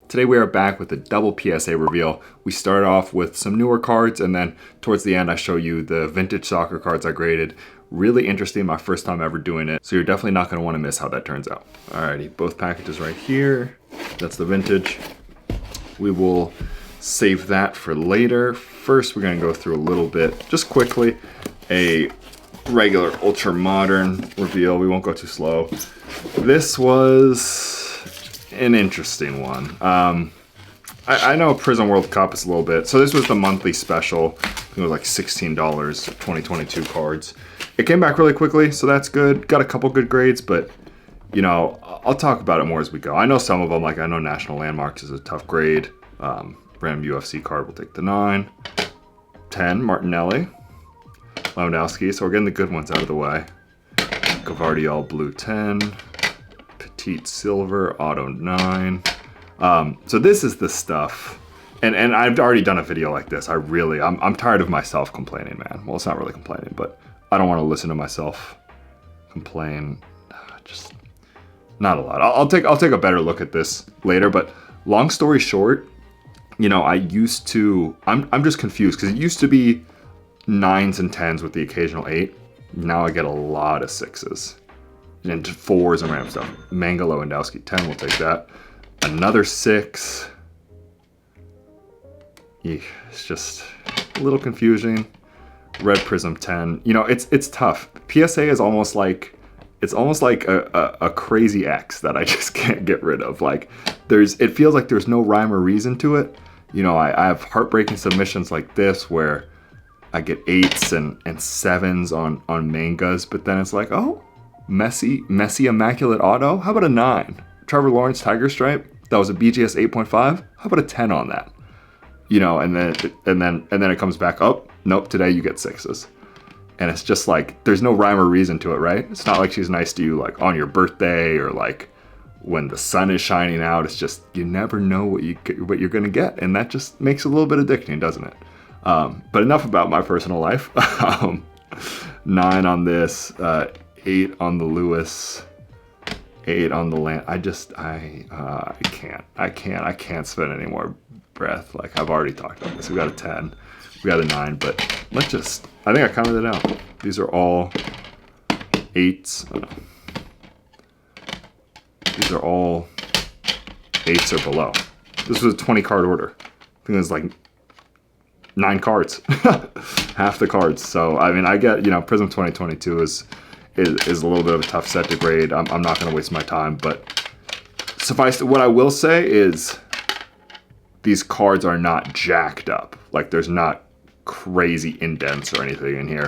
Today we are back with a double PSA reveal. We start off with some newer cards, and then towards the end I show you the vintage soccer cards I graded. Really interesting, my first time ever doing it, so you're definitely not going to want to miss how that turns out. Alrighty, both packages right here. That's the vintage. We will save that for later. First we're going to go through a little bit, just quickly, a regular ultra modern reveal. We won't go too slow. This was an interesting one. I know Prism World Cup is a little bit, so this was the monthly special. I think it was like $16, 2022 cards. It came back really quickly, so that's good. Got a couple good grades, but you know, I'll talk about it more as we go. I know some of them, like I know National Landmarks is a tough grade. Random UFC card will take the 9. 10, Martinelli. Lewandowski, so we're getting the good ones out of the way. Gavardiol blue 10. Petite silver, auto 9. So this is the stuff. And I've already done a video like this. I'm tired of myself complaining, man. Well, it's not really complaining, but I don't want to listen to myself complain. Just not a lot. I'll take a better look at this later, but long story short, you know, I'm just confused because it used to be 9s and 10s with the occasional 8. Now I get a lot of 6s. And 4s and random stuff. Manga Lewandowski 10, we'll take that. Another 6. Eek, it's just a little confusing. Red Prism 10. You know, it's tough. PSA is almost like a crazy X that I just can't get rid of. Like it feels like there's no rhyme or reason to it. You know, I have heartbreaking submissions like this where I get 8s and 7s on mangas, but then it's like, oh, Messi Immaculate Auto? How about a 9? Trevor Lawrence Tiger Stripe? That was a BGS 8.5? How about a 10 on that? You know, and then it comes back up. Nope, today you get 6s. And it's just like, there's no rhyme or reason to it, right? It's not like she's nice to you like on your birthday or like when the sun is shining out. It's just, you never know what you're gonna get. And that just makes it a little bit addicting, doesn't it? But enough about my personal life. 9 on this, 8 on the Lewis, 8 on the Land. I can't spend any more breath. Like I've already talked about this. We got a 10, we got a 9, but I think I counted it out. These are all 8s. Oh no. These are all 8s or below. This was a 20 card order. I think it was like 9 cards, half the cards. So I mean, I get, you know, Prism 2022 is a little bit of a tough set to grade. I'm not going to waste my time, but suffice what I will say is these cards are not jacked up. Like there's not crazy indents or anything in here.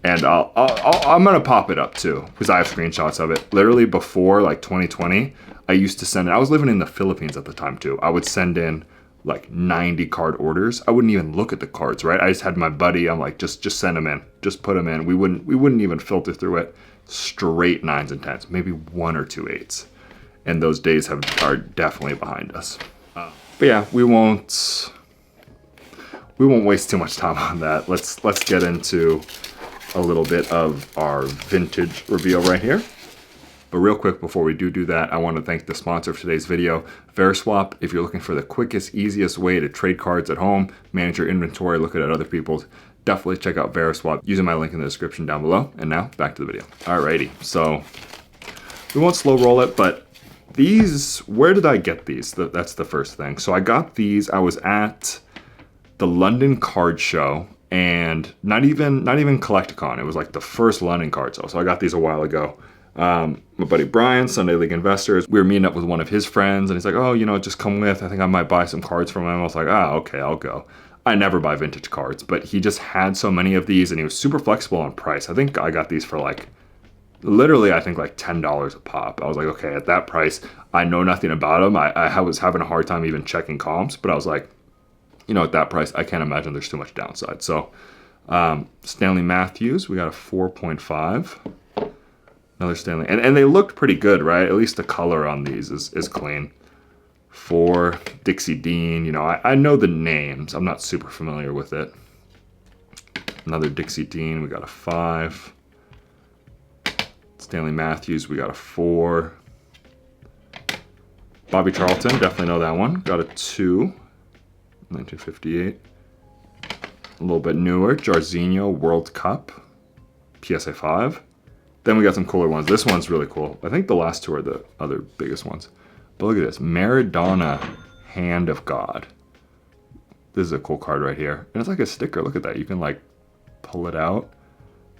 And I'm going to pop it up too because I have screenshots of it. Literally before like 2020, I used to send it. I was living in the Philippines at the time too. I would send in like 90 card orders. I wouldn't even look at the cards, right? I just had my buddy. I'm like, just send them in, just put them in. We wouldn't even filter through it. Straight 9s and 10s, maybe 1 or 2 8s, and those days are definitely behind us. But yeah, we won't waste too much time on that. Let's get into a little bit of our vintage reveal right here. But real quick before we do that, I want to thank the sponsor of today's video, Veriswap. If you're looking for the quickest, easiest way to trade cards at home, manage your inventory, look at other people's, definitely check out Veriswap using my link in the description down below. And now back to the video. Alrighty, so we won't slow roll it, but these, where did I get these? That's the first thing. So I got these, I was at the London card show, and not even Collecticon. It was like the first London card show. So I got these a while ago. My buddy Brian, Sunday League Investors, we were meeting up with one of his friends, and he's like, oh, you know, just come with. I think I might buy some cards from him. I was like, okay, I'll go. I never buy vintage cards, but he just had so many of these, and he was super flexible on price. I think I got these for like, literally, I think like $10 a pop. I was like, okay, at that price, I know nothing about them. I was having a hard time even checking comps, but I was like, you know, at that price, I can't imagine there's too much downside. So Stanley Matthews, we got a 4.5. Another Stanley, and they looked pretty good, right? At least the color on these is clean. 4, Dixie Dean, you know, I know the names. I'm not super familiar with it. Another Dixie Dean, we got a 5. Stanley Matthews, we got a 4. Bobby Charlton, definitely know that one. Got a 2, 1958. A little bit newer, Jarzinho World Cup, PSA 5. Then we got some cooler ones. This one's really cool. I think the last two are the other biggest ones. But look at this, Maradona Hand of God. This is a cool card right here. And it's like a sticker, look at that. You can like pull it out.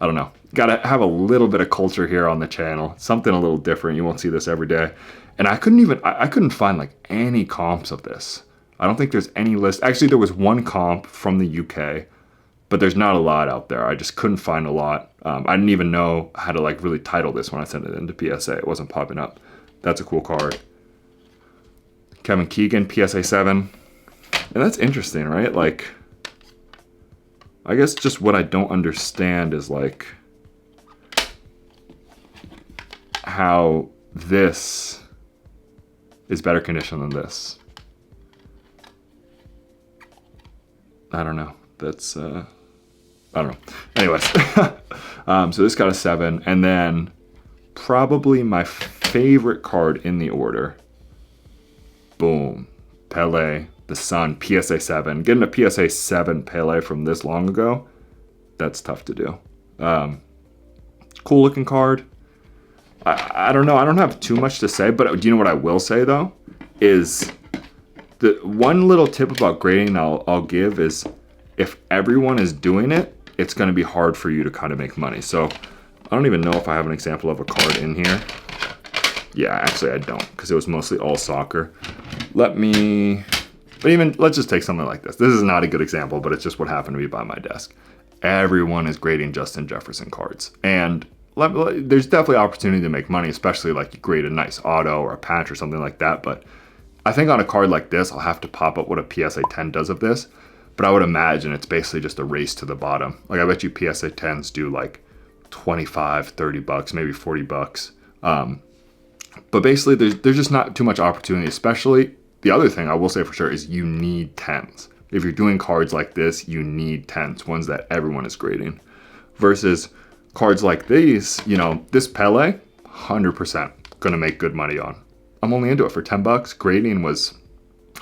I don't know. Gotta have a little bit of culture here on the channel. Something a little different. You won't see this every day. And I couldn't find like any comps of this. I don't think there's any list. Actually, there was one comp from the UK, but there's not a lot out there. I just couldn't find a lot. I didn't even know how to like really title this when I sent it into PSA. It wasn't popping up. That's a cool card. Kevin Keegan, PSA 7. And that's interesting, right? Like, I guess just what I don't understand is like how this is better condition than this. I don't know. That's, I don't know. Anyways, so this got a 7. And then probably my favorite card in the order. Boom. Pele, the Sun, PSA 7. Getting a PSA 7 Pele from this long ago, that's tough to do. Cool looking card. I don't know. I don't have too much to say, but do you know what I will say though? Is the one little tip about grading I'll give is if everyone is doing it, it's going to be hard for you to kind of make money. So I don't even know if I have an example of a card in here. Yeah, actually I don't, because it was mostly all soccer. But even, let's just take something like this. This is not a good example, but it's just what happened to me by my desk. Everyone is grading Justin Jefferson cards. And there's definitely opportunity to make money, especially like you grade a nice auto or a patch or something like that. But I think on a card like this, I'll have to pop up what a PSA 10 does of this. But I would imagine it's basically just a race to the bottom. Like I bet you PSA 10s do like 25, 30 bucks, maybe 40 bucks. But basically there's just not too much opportunity, especially the other thing I will say for sure is you need 10s. If you're doing cards like this, you need 10s, ones that everyone is grading. Versus cards like these, you know, this Pele, 100% gonna make good money on. I'm only into it for 10 bucks. Grading was,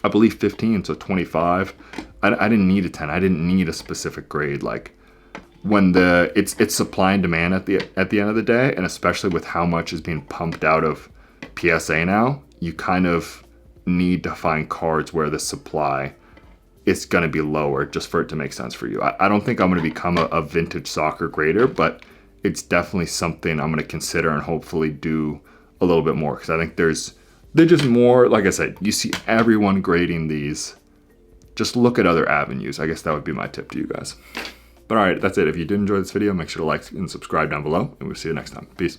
I believe 15, so 25. I didn't need a 10. I didn't need a specific grade. Like when it's supply and demand at the end of the day, and especially with how much is being pumped out of PSA now, you kind of need to find cards where the supply is going to be lower just for it to make sense for you. I don't think I'm going to become a vintage soccer grader, but it's definitely something I'm going to consider and hopefully do a little bit more, because I think they're just more, like I said, you see everyone grading these. Just look at other avenues. I guess that would be my tip to you guys. But all right, that's it. If you did enjoy this video, make sure to like and subscribe down below, and we'll see you next time. Peace.